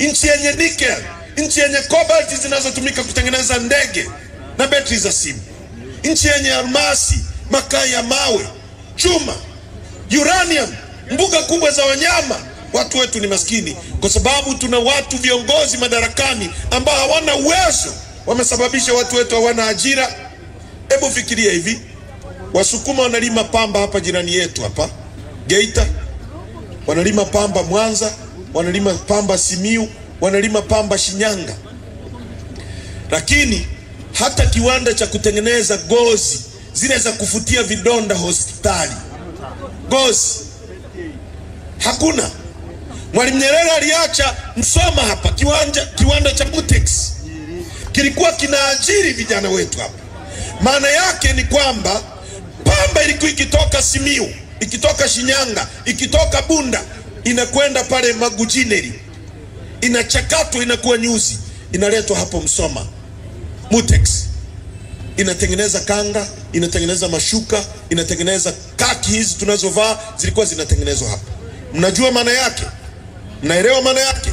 nchi yenye nickel, nchi yenye cobalt zinazotumika kutengeneza ndege na betri za simu, nchi yenye almasi, makaa ya mawe, chuma, uranium, mbuga kubwa za wanyama. Watu wetu ni maskini kwa sababu tuna watu viongozi madarakani ambao hawana uwezo, wamesababisha watu wetu hawana ajira. Hebu fikiria hivi, Wasukuma wanalima pamba hapa jirani yetu hapa Geita, wanalima pamba Mwanza, wanalima pamba Simiu, wanalima pamba Shinyanga. Lakini hata kiwanda cha kutengeneza gozi zile za kufutia vidonda hospitali, gozi, hakuna. Mwalimu Nyerere aliacha Msoma hapa kiwanda cha Butex, kilikuwa kinaajiri vijana wetu hapa. Maana yake ni kwamba pamba ilikuwa ikitoka Simiu, ikitoka Shinyanga, ikitoka Bunda, inakwenda pale Magujineri, inachakatwa, inakuwa nyuzi, inaletwa hapo Msoma. Butex inatengeneza kanga, inatengeneza mashuka, inatengeneza kaki hizi tunazovaa, zilikuwa zinatengenezwa hapa. Mnajua maana yake? Mnaelewa maana yake?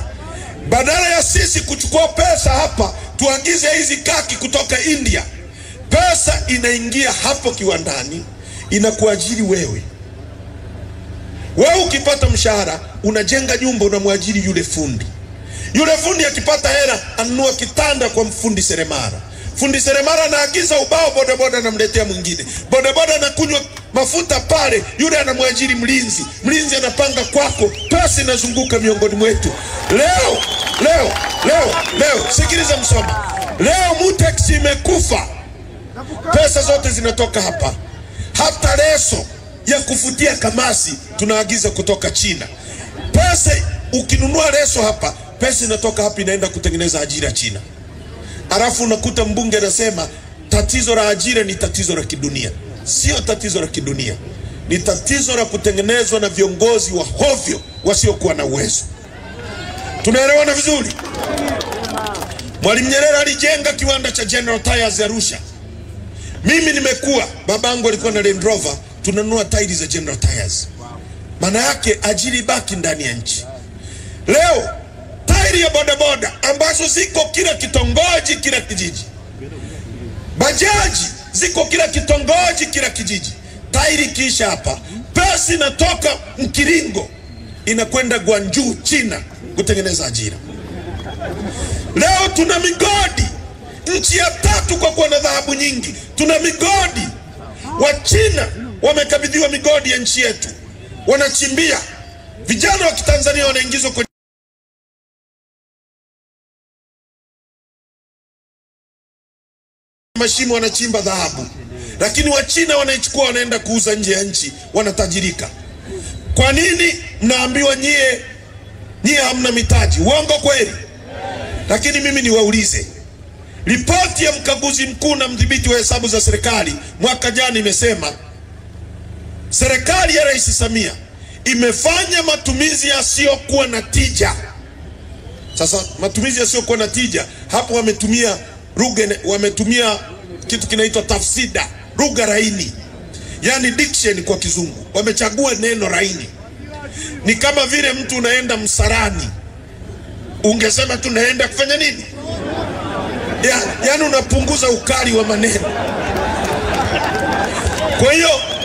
Badala ya sisi kuchukua pesa hapa tuagize hizi kaki kutoka India, pesa inaingia hapo kiwandani, inakuajiri wewe. Wewe ukipata mshahara, unajenga nyumba, unamwajiri yule fundi. Yule fundi akipata hela, anunua kitanda kwa mfundi seremala. Fundi seremala anaagiza ubao, bodaboda anamletea mwingine. Bodaboda anakunywa mafuta pale, yule anamwajiri mlinzi. Mlinzi anapanga kwako, pesa inazunguka miongoni mwetu. Leo, sikiliza Msoma. Leo Butex imekufa. Pesa zote zinatoka hapa. Hata leso ya kufutia kamasi tunaagiza kutoka China. Pesa, ukinunua leso hapa, pesa inatoka hapa inaenda kutengeneza ajira China. Alafu unakuta mbunge anasema tatizo la ajira ni tatizo la kidunia. Sio tatizo la kidunia, ni tatizo la kutengenezwa na viongozi wa hovyo wasiokuwa na uwezo. Tunaelewana vizuri? Mwalimu Nyerere alijenga kiwanda cha General Tyres Arusha. Mimi nimekuwa, babangu alikuwa na Land Rover, tunanunua tairi za General Tyres. Maana yake ajira baki ndani ya nchi. Leo tairi ya bodaboda ambazo ziko kila kitongoji, kila kijiji, bajaji ziko kila kitongoji, kila kijiji, tairi kisha hapa, pesa inatoka Mkiringo inakwenda Guangzhou China kutengeneza ajira. Leo tuna migodi, nchi ya 3 kwa kuwa na dhahabu nyingi. Tuna migodi, wa China wamekabidhiwa migodi ya nchi yetu, wanachimbia. Vijana wa Kitanzania wanaingizwa kwa mashimo, wanachimba dhahabu, lakini wa China wanaichukua, wanaenda kuuza nje ya nchi, wanatajirika. Kwa nini? Mnaambiwa nyie hamna mitaji. Uongo kweli? Lakini mimi niwaulize, ripoti ya mkaguzi mkuu na mdhibiti wa hesabu za serikali mwaka jana imesema serikali ya Rais Samia imefanya matumizi yasiyokuwa na tija. Sasa matumizi yasiyokuwa na tija, hapo wametumia kitu kinaitwa tafsida, lugha laini, yani diction kwa kizungu. Wamechagua neno laini. Ni kama vile mtu unaenda msarani, ungesema tunaenda kufanya nini? Yani unapunguza ukali wa maneno.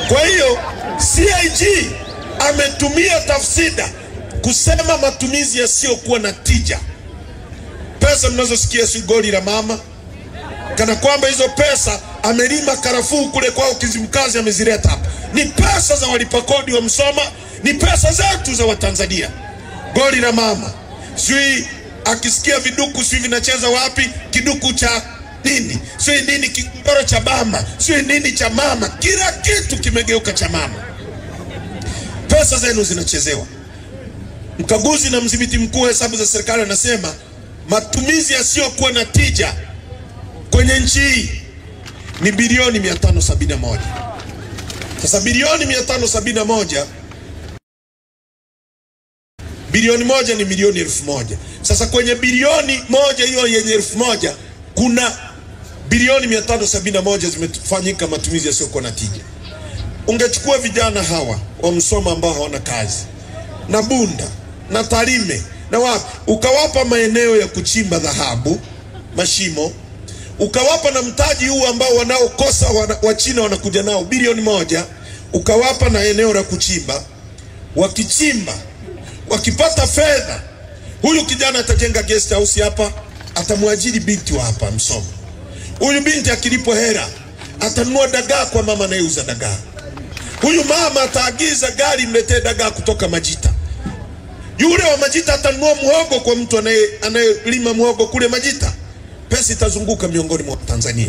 Kwa hiyo CAG ametumia tafsida kusema matumizi yasiyokuwa na tija. Pesa mnazosikia si goli la mama, kana kwamba hizo pesa amelima karafuu kule kwao Kizimkazi amezileta hapa. Ni pesa za walipa kodi wa Msoma, ni pesa zetu za Watanzania. Goli la mama, sui akisikia viduku sui vinacheza wapi, kiduku cha nini, sui nini, kikoro cha mama, sui nini cha mama, kila kitu kimegeuka cha mama. Pesa zenu zinachezewa. Mkaguzi na mdhibiti mkuu wa hesabu za serikali anasema matumizi yasiyokuwa na tija kwenye nchi hii ni bilioni 571. Sasa bilioni 571, bilioni moja ni milioni 1000. Sasa kwenye bilioni moja hiyo yenye 1000 kuna bilioni 571 zimefanyika matumizi yasiyokuwa na tija. Ungechukua vijana hawa wa Msoma ambao hawana kazi, na Bunda na Tarime na wapi, ukawapa maeneo ya kuchimba dhahabu, mashimo, ukawapa na mtaji huu ambao wanaokosa wa China wanakuja nao bilioni 1, ukawapa na eneo la kuchimba. Wakichimba, wakipata fedha, huyu kijana atajenga guest house hapa, atamwajiri binti wa hapa Msoma. Huyu binti akilipo hera, atanunua dagaa kwa mama anayeuza dagaa. Huyu mama ataagiza gari mletee dagaa kutoka Majita. Yule wa Majita atanunua muhogo kwa mtu anayelima muhogo kule Majita. Pesa itazunguka miongoni mwa Tanzania.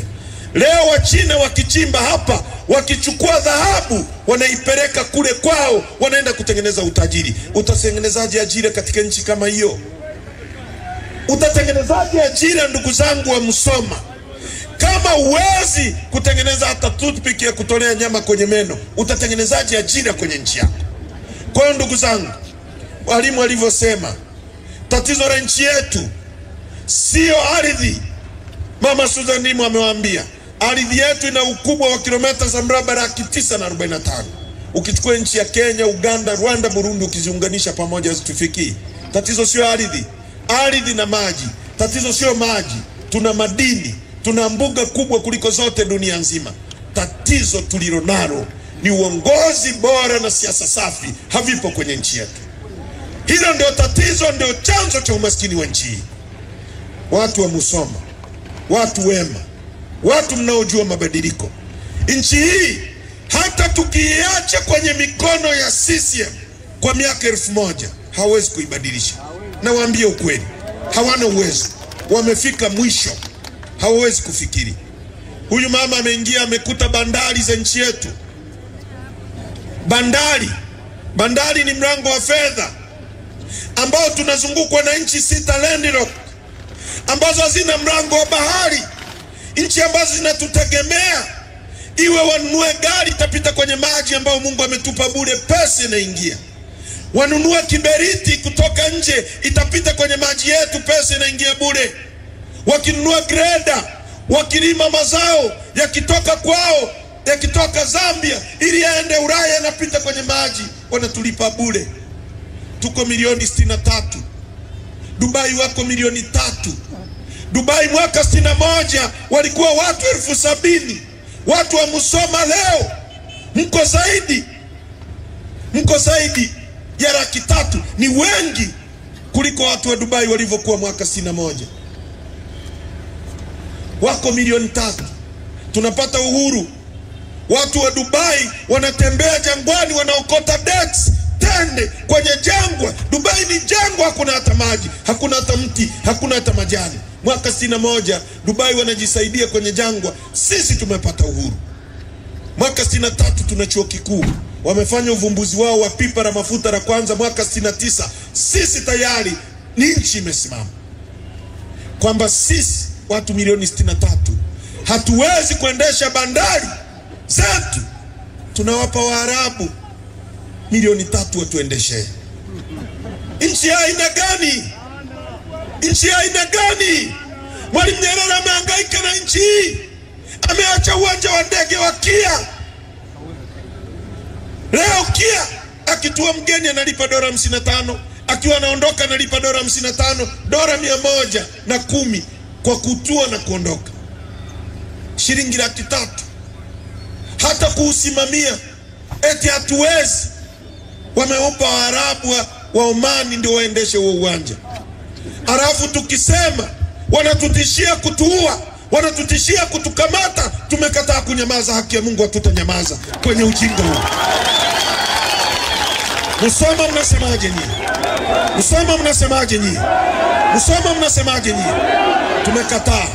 Leo wa China wakichimba hapa, wakichukua dhahabu, wanaipeleka kule kwao, wanaenda kutengeneza utajiri. Utatengenezaje ajira katika nchi kama hiyo? Utatengenezaje ajira, ndugu zangu wa Musoma? Kama uwezi kutengeneza hata toothpick ya kutolea nyama kwenye meno, utatengenezaje ajira kwenye nchi yako? Kwa hiyo ndugu zangu, walimu walivyosema, tatizo la nchi yetu sio ardhi. Mama Susan Ndimu amewaambia, ardhi yetu ina ukubwa wa kilomita za mraba 945. Ukichukua nchi ya Kenya, Uganda, Rwanda, Burundi ukiziunganisha pamoja hazitufikii. Tatizo sio ardhi. Ardhi na maji. Tatizo sio maji. Tuna madini, tuna mbuga kubwa kuliko zote dunia nzima. Tatizo tulilonalo ni uongozi bora na siasa safi havipo kwenye nchi yetu. Hilo ndio tatizo, ndio chanzo cha umaskini wa nchi hii. Watu wa Musoma, watu wema, watu mnaojua mabadiliko, nchi hii hata tukiacha kwenye mikono ya CCM kwa miaka 1000 hawezi kuibadilisha. Na waambie ukweli, hawana uwezo, wamefika mwisho, hawezi kufikiri. Huyu mama ameingia, amekuta bandari za nchi yetu. Bandari ni mlango wa fedha ambao tunazungukwa na nchi 6 landlocked ambazo hazina mlango wa bahari. Nchi ambazo zinatutegemea, iwe wanunue gari itapita kwenye maji ambao Mungu ametupa bure, pesa inaingia. Wanunue kiberiti kutoka nje, itapita kwenye maji yetu, pesa inaingia bure. Wakinunua greda, wakilima mazao yakitoka kwao, yakitoka Zambia ili yaende Ulaya, yanapita kwenye maji, wanatulipa bure. Tuko milioni 63. Dubai wako milioni 3. Dubai mwaka 61 walikuwa watu 70,000. Watu wa Musoma leo mko zaidi ya 300,000. Ni wengi kuliko watu wa Dubai walivyokuwa mwaka 61. Wako milioni 3. Tunapata uhuru, watu wa Dubai wanatembea jangwani, wanaokota dates, tende kwenye jangwa. Dubai ni jangwa, hakuna hata maji, hakuna hata mti, hakuna hata majani. Mwaka 61 Dubai wanajisaidia kwenye jangwa. Sisi tumepata uhuru. Mwaka 63 tuna chuo kikuu, wamefanya uvumbuzi wao wa pipa la mafuta la kwanza mwaka 69. Sisi tayari ni nchi imesimama, kwamba sisi watu milioni 63 hatuwezi kuendesha bandari zetu. Tunawapa Waarabu milioni 3 watuendeshe. Nchi ya aina gani? Nchi ya aina gani? Mwalimu Nyerere amehangaika na nchi hii, ameacha uwanja wa ndege wa KIA. Leo KIA akitua mgeni analipa $55, akiwa anaondoka analipa $55, $110 kwa kutua na kuondoka. Shilingi 300,000 hata kuusimamia eti hatuwezi. Wameupa Waarabu wa Omani ndio waendeshe huo uwanja. Alafu tukisema wanatutishia kutuua, wanatutishia kutukamata. Tumekataa kunyamaza. Haki ya Mungu hatutanyamaza kwenye ujinga huu. Musoma mnasemaje nyinyi? Musoma mnasemaje nyinyi? Musoma mnasemaje nyinyi? Tumekataa.